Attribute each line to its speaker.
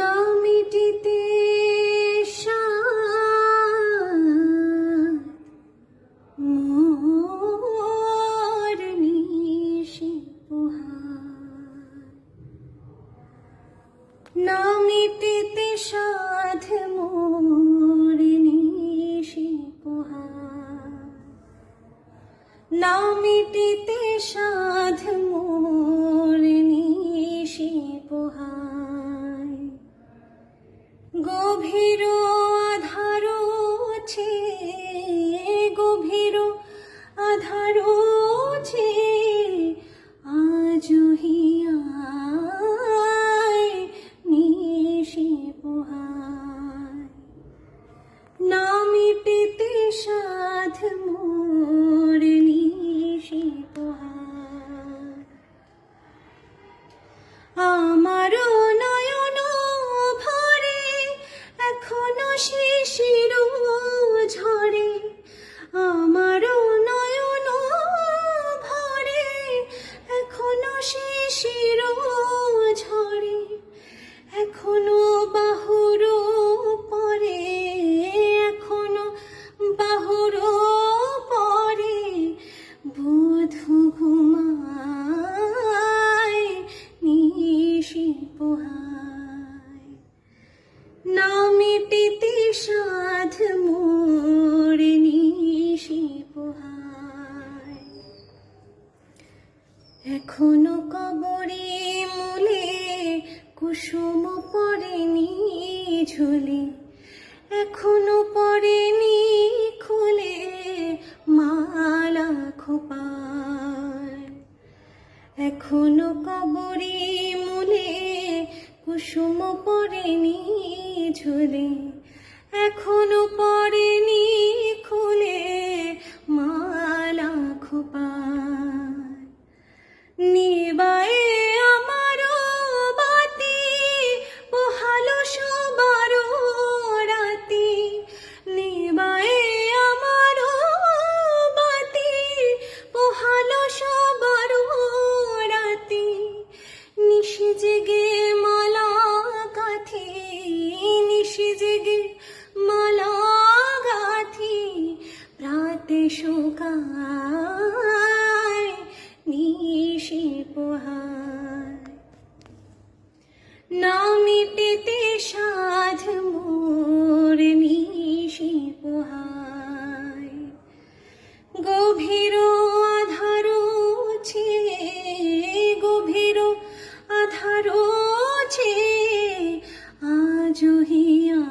Speaker 1: না মিটিতে মোর নিশি পোহার, না মিটিতে সাধ মোর নিশি পোহার, না মিটিতে সাধ মোর নিশি পোহার। গভীর আধার ছে, গভীর আধার ছে, আজ হিয়ায় নিশি পোহার, না মিটিতে সাধ মোর নিশি পোহার। আমার নয়ন ভরে এখনো শিশির ঝরে, আমার নয়ন ভরে এখনো শিশির ঝরে, এখনো বাহুর পরে, এখনো বাহুর পরে বধূ ঘুমায় নিশি পোহায়, না মিটিতে সাধ মোর নিশি পোহায়। এখনো কবরে মূলে কুসুম পড়েনি ঝুলে, এখনো পড়েনি খুলে মালা খোপায়। এখনো কবরে মূলে কুসুম পড়েনি ঝুলে, এখনো পড়েনি খুলে মালা খোপায়। নিবায়ে আমার বাতি পোহালো সবার রাতি, নিবায়ে আমার বাতি পোহালো সবার রাতি। নিশি জেগে মালা গাঁথি, নিশি জেগে মালা গাঁথি, প্রাতে শুকায় নিশি পোহায়, না মিটিতে সাধ মোর নিশি পোহায়। গভীর আধার ছে, গভীর আধার ছে, আজ হিয়া